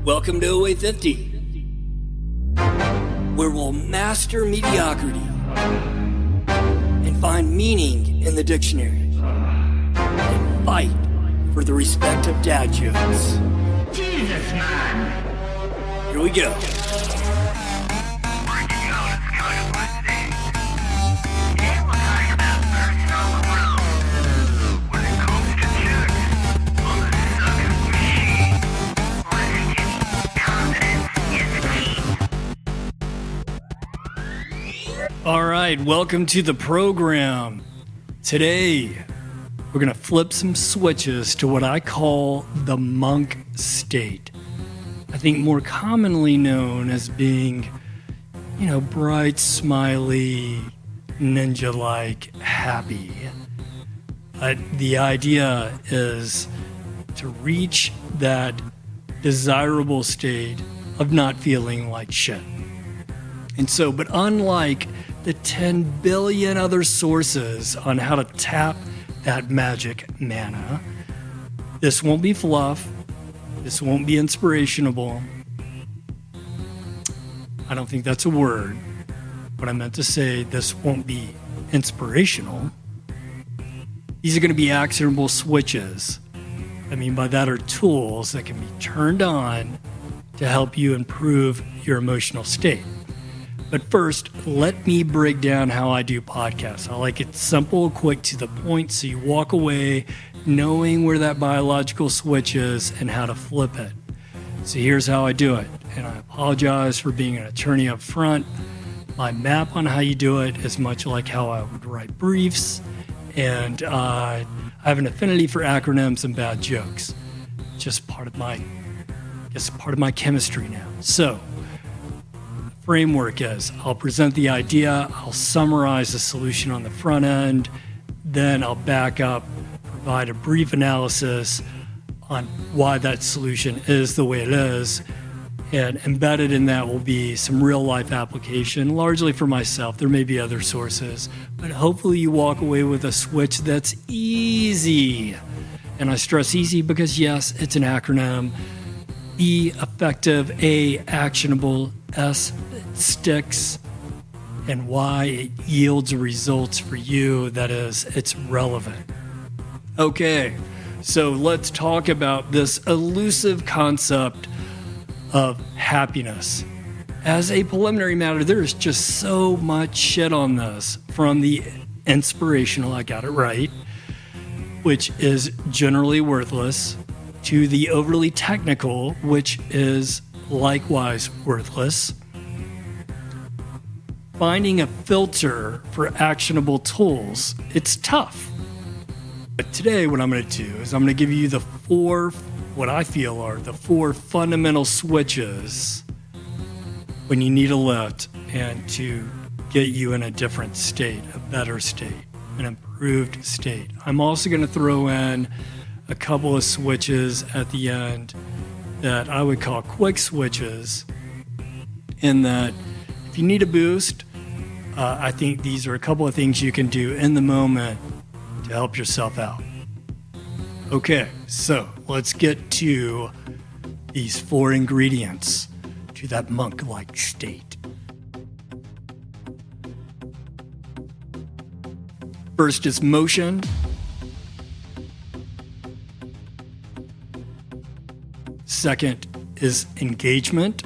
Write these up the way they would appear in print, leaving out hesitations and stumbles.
Welcome to OA 50, where we'll master mediocrity and find meaning in the dictionary and fight for the respect of dad jokes. Jesus, man! Here we go. All right, welcome to the program. Today, we're going to flip some switches to what I call the monk state. I think more commonly known as being, bright, smiley, ninja-like happy. The idea is to reach that desirable state of not feeling like shit. But unlike the 10 billion other sources on how to tap that magic mana, this won't be fluff. This won't be inspirational. I don't think that's a word. What I meant to say, this won't be inspirational. These are going to be actionable switches. I mean by that are tools that can be turned on to help you improve your emotional state. But first, let me break down how I do podcasts. I like it simple, quick, to the point, so you walk away knowing where that biological switch is and how to flip it. So here's how I do it. And I apologize for being an attorney up front. My map on how you do it is much like how I would write briefs. And I have an affinity for acronyms and bad jokes. Just part of my chemistry now. So, framework is I'll present the idea, I'll summarize the solution on the front end, then I'll back up, provide a brief analysis on why that solution is the way it is, and embedded in that will be some real life application, largely for myself. There may be other sources, but hopefully you walk away with a switch that's easy. And I stress easy because yes, it's an acronym. E, effective, A, actionable, S, sticks, and Y, it yields results for you. That is, it's relevant. Okay, so let's talk about this elusive concept of happiness. As a preliminary matter, there's just so much shit on this, from the inspirational, I got it right, which is generally worthless, to the overly technical, which is likewise worthless. Finding a filter for actionable tools, it's tough. But today what I'm going to do is I'm going to give you the four, what I feel are the four fundamental switches when you need a lift and to get you in a different state, a better state, an improved state. I'm also going to throw in a couple of switches at the end that I would call quick switches, in that if you need a boost, I think these are a couple of things you can do in the moment to help yourself out. Okay, so let's get to these four ingredients to that monk-like state. First is motion. Second is engagement.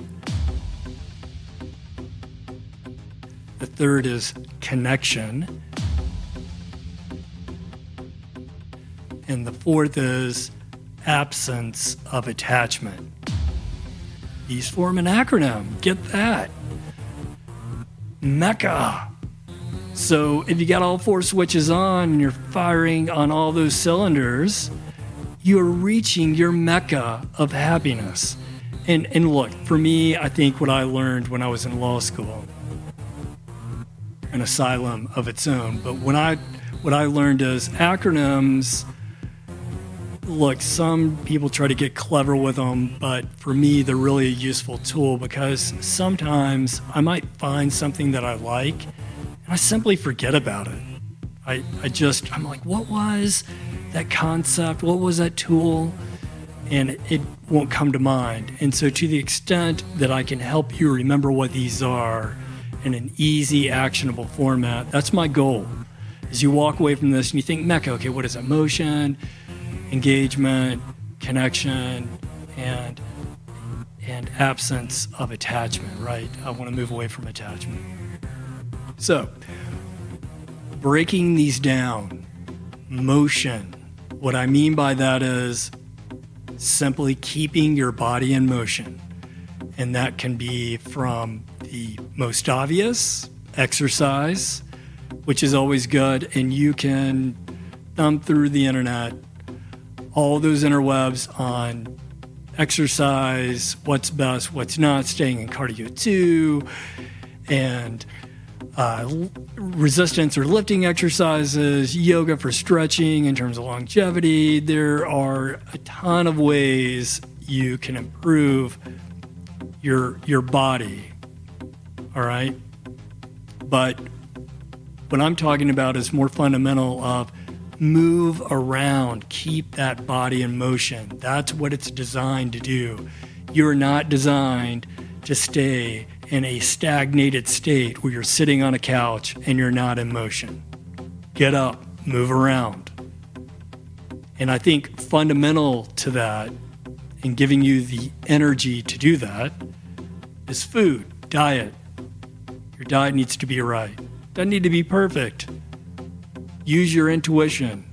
The third is connection. And the fourth is absence of attachment. These form an acronym. Get that. MECA. So if you got all four switches on and you're firing on all those cylinders, you're reaching your MECA of happiness. And look, for me, I think what I learned when I was in law school, an asylum of its own, but what I learned is acronyms, look, some people try to get clever with them, but for me, they're really a useful tool because sometimes I might find something that I like and I simply forget about it. I'm like, what was that concept? What was that tool? and it won't come to mind. And so to the extent that I can help you remember what these are in an easy, actionable format, that's my goal. As you walk away from this and you think, MECA, okay, what is emotion, engagement, connection, and absence of attachment, right? I want to move away from attachment. So, breaking these down, motion. What I mean by that is simply keeping your body in motion. And that can be from the most obvious, exercise, which is always good. And you can thumb through the internet, all those interwebs on exercise, what's best, what's not, staying in cardio 2, and resistance or lifting exercises, yoga for stretching in terms of longevity. There are a ton of ways you can improve your body, all right? But what I'm talking about is more fundamental of move around, keep that body in motion. That's what it's designed to do. You're not designed to stay in a stagnated state where you're sitting on a couch and you're not in motion. Get up, move around. And I think fundamental to that and giving you the energy to do that is food, diet. Your diet needs to be right. Doesn't need to be perfect. Use your intuition.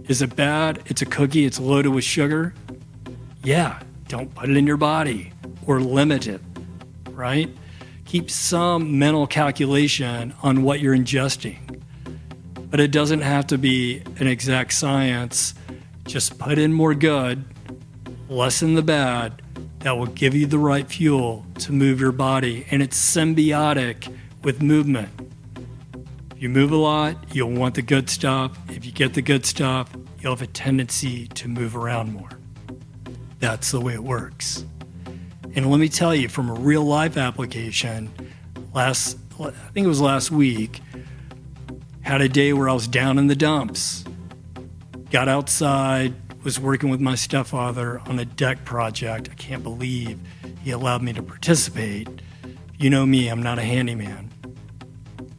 Is it bad? It's a cookie. It's loaded with sugar. Yeah, don't put it in your body or limit it, right? Keep some mental calculation on what you're ingesting. But it doesn't have to be an exact science. Just put in more good, lessen the bad. That will give you the right fuel to move your body. And it's symbiotic with movement. You move a lot, you'll want the good stuff. If you get the good stuff, you'll have a tendency to move around more. That's the way it works. And let me tell you, from a real life application, I think it was last week, had a day where I was down in the dumps. Got outside, was working with my stepfather on a deck project. I can't believe he allowed me to participate. You know me, I'm not a handyman.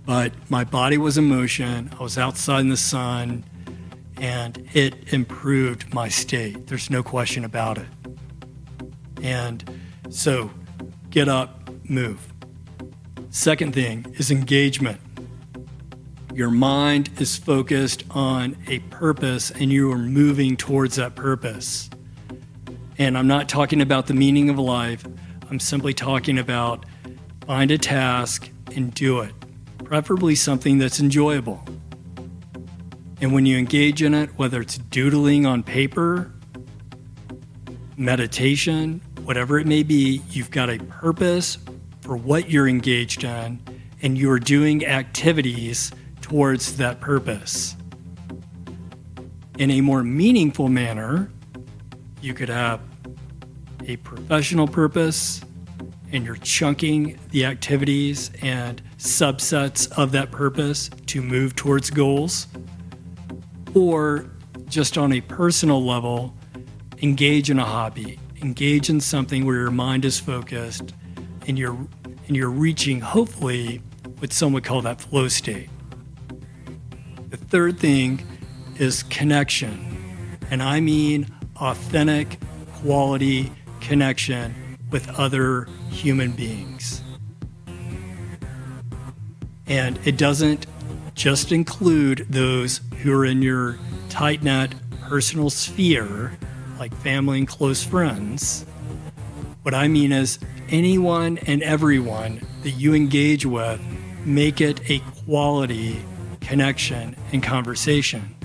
But my body was in motion, I was outside in the sun, and it improved my state. There's no question about it. And so, get up, move. Second thing is engagement. Your mind is focused on a purpose, and you are moving towards that purpose. And I'm not talking about the meaning of life. I'm simply talking about find a task and do it. Preferably something that's enjoyable. And when you engage in it, whether it's doodling on paper, meditation, whatever it may be, you've got a purpose for what you're engaged in, and you're doing activities towards that purpose. In a more meaningful manner, you could have a professional purpose, and you're chunking the activities and subsets of that purpose to move towards goals. Or just on a personal level, engage in a hobby, engage in something where your mind is focused and you're reaching, hopefully, what some would call that flow state. The third thing is connection, and I mean authentic, quality connection with other human beings. And it doesn't just include those who are in your tight-knit personal sphere, like family and close friends. What I mean is anyone and everyone that you engage with, make it a quality connection and conversation.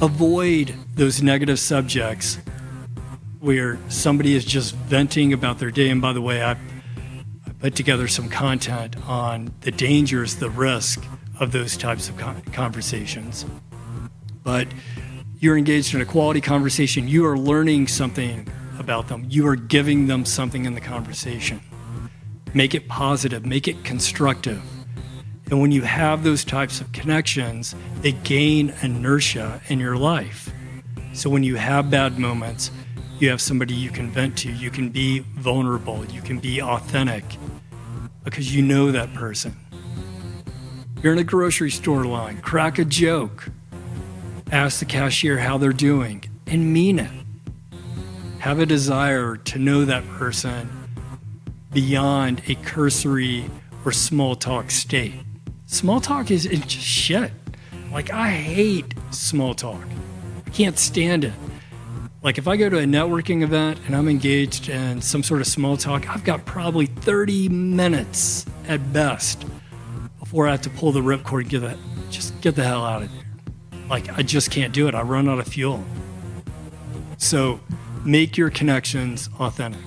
Avoid those negative subjects where somebody is just venting about their day. And by the way, I put together some content on the dangers, the risk of those types of conversations. But you're engaged in a quality conversation. You are learning something about them. You are giving them something in the conversation. Make it positive, make it constructive. And when you have those types of connections, they gain inertia in your life. So when you have bad moments, You have somebody you can vent to. You can be vulnerable. You can be authentic because you know that person. You're in a grocery store line. Crack a joke. Ask the cashier how they're doing and mean it. Have a desire to know that person beyond a cursory or small talk state. Small talk is just shit. Like, I hate small talk. I can't stand it. Like, if I go to a networking event and I'm engaged in some sort of small talk, I've got probably 30 minutes at best before I have to pull the ripcord and just get the hell out of here. Like, I just can't do it. I run out of fuel. So make your connections authentic.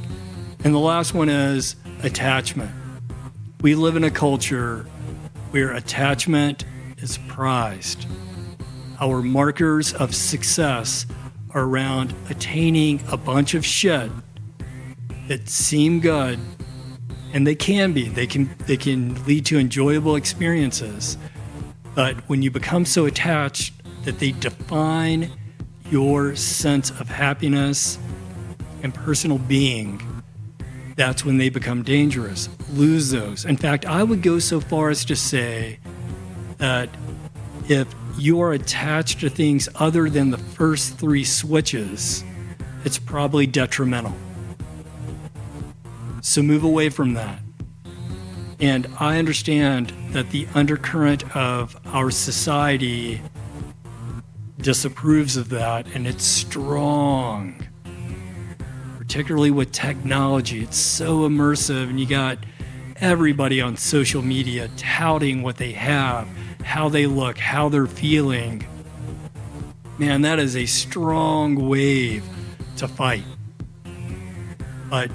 And the last one is attachment. We live in a culture where attachment is prized. Our markers of success are around attaining a bunch of shit that seem good, and they can be. They can lead to enjoyable experiences. But when you become so attached that they define your sense of happiness and personal being, that's when they become dangerous. Lose those. In fact, I would go so far as to say that if you are attached to things other than the first three switches, it's probably detrimental. So move away from that. And I understand that the undercurrent of our society disapproves of that, and it's strong. Particularly with technology, it's so immersive, and you got everybody on social media touting what they have, how they look, how they're feeling. Man, that is a strong wave to fight. But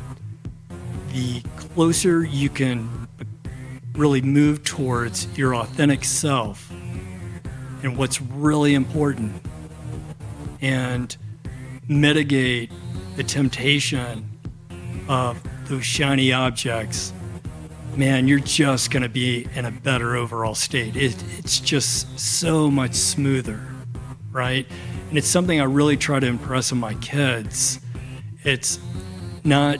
the closer you can really move towards your authentic self and what's really important, and mitigate the temptation of those shiny objects, man, you're just going to be in a better overall state. It's just so much smoother, right? And it's something I really try to impress on my kids. It's not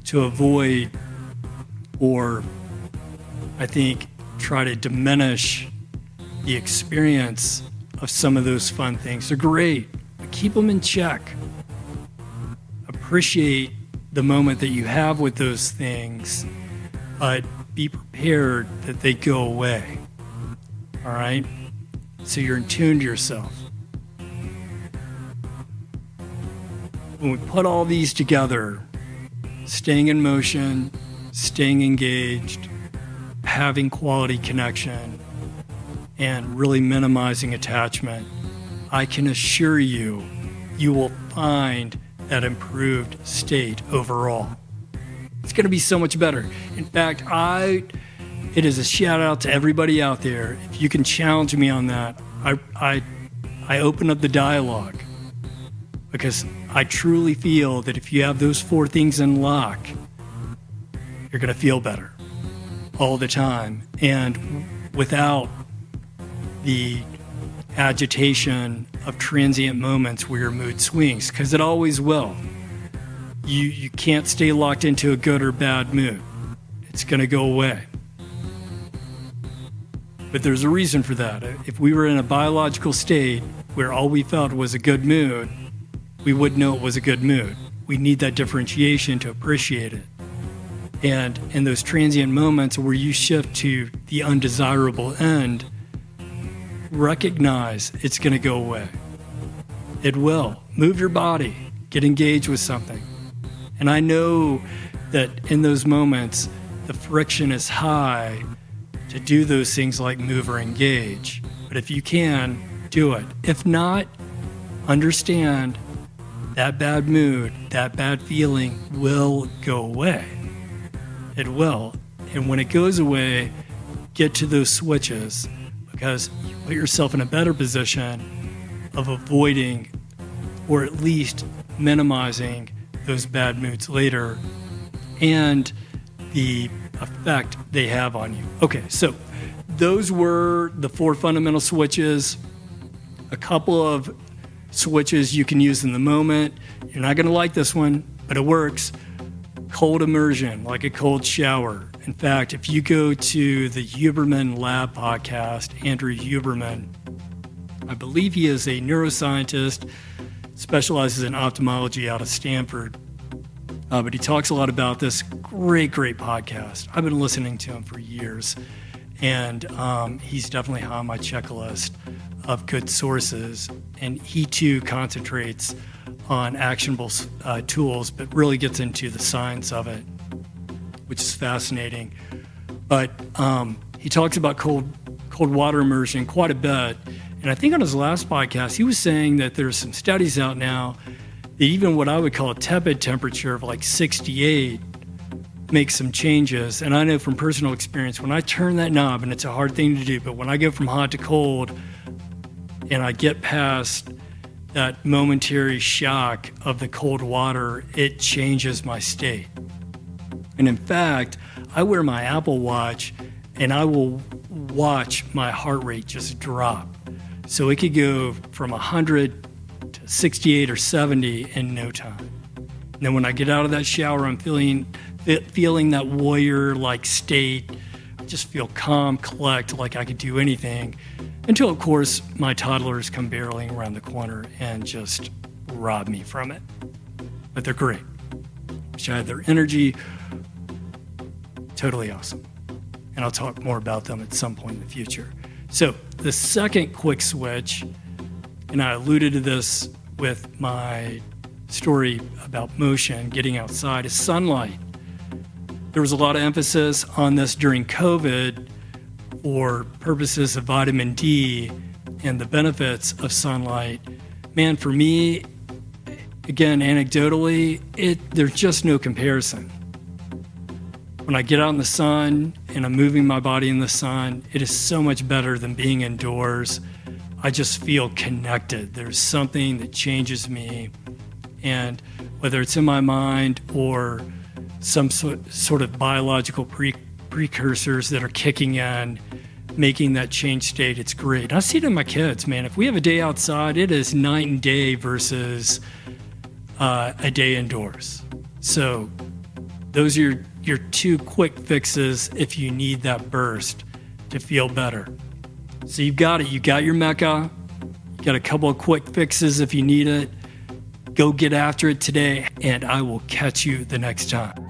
to avoid or, I think, try to diminish the experience of some of those fun things. They're great, but keep them in check. Appreciate the moment that you have with those things, but be prepared that they go away. All right? So you're in tune to yourself. When we put all these together, staying in motion, staying engaged, having quality connection, and really minimizing attachment, I can assure you, you will find that improved state overall. It's going to be so much better. In fact, it is a shout out to everybody out there. If you can challenge me on that, I open up the dialogue, because I truly feel that if you have those 4 things in lock, you're going to feel better all the time, and without the agitation of transient moments where your mood swings, because it always will. You can't stay locked into a good or bad mood. It's going to go away. But there's a reason for that. If we were in a biological state where all we felt was a good mood, we would know it was a good mood. We need that differentiation to appreciate it. And in those transient moments where you shift to the undesirable end, recognize it's going to go away. It will. Move your body. Get engaged with something. And I know that in those moments, the friction is high to do those things like move or engage. But if you can, do it. If not, understand that bad mood, that bad feeling will go away. It will. And when it goes away, get to those switches, because you put yourself in a better position of avoiding or at least minimizing those bad moods later and the effect they have on you. Okay, so those were the 4 fundamental switches. A couple of switches you can use in the moment. You're not going to like this one, but it works. Cold immersion, like a cold shower. In fact, if you go to the Huberman Lab podcast, Andrew Huberman, I believe he is a neuroscientist, specializes in ophthalmology out of Stanford. But he talks a lot about this great podcast. I've been listening to him for years, and he's definitely high on my checklist of good sources. And he too concentrates on actionable tools, but really gets into the science of it, which is fascinating. But he talks about cold water immersion quite a bit. And I think on his last podcast, he was saying that there's some studies out now that even what I would call a tepid temperature of like 68 makes some changes. And I know from personal experience, when I turn that knob, and it's a hard thing to do, but when I go from hot to cold and I get past that momentary shock of the cold water, it changes my state. And in fact, I wear my Apple Watch and I will watch my heart rate just drop. So it could go from 100 to 68 or 70 in no time. And then when I get out of that shower, I'm feeling that warrior-like state. I just feel calm, collect, like I could do anything. Until, of course, my toddlers come barreling around the corner and just rob me from it. But they're great. Wish I had their energy. Totally awesome. And I'll talk more about them at some point in the future. So the second quick switch, and I alluded to this with my story about motion, getting outside, is sunlight. There was a lot of emphasis on this during COVID for purposes of vitamin D and the benefits of sunlight. Man, for me, again, anecdotally, there's just no comparison. When I get out in the sun and I'm moving my body in the sun, it is so much better than being indoors. I just feel connected. There's something that changes me. And whether it's in my mind or some sort of biological precursors that are kicking in, making that change state, it's great. I see it in my kids, man. If we have a day outside, it is night and day versus a day indoors. So those are your two quick fixes if you need that burst to feel better. So you've got it. You got your MECA. You got a couple of quick fixes if you need it. Go get after it today, and I will catch you the next time.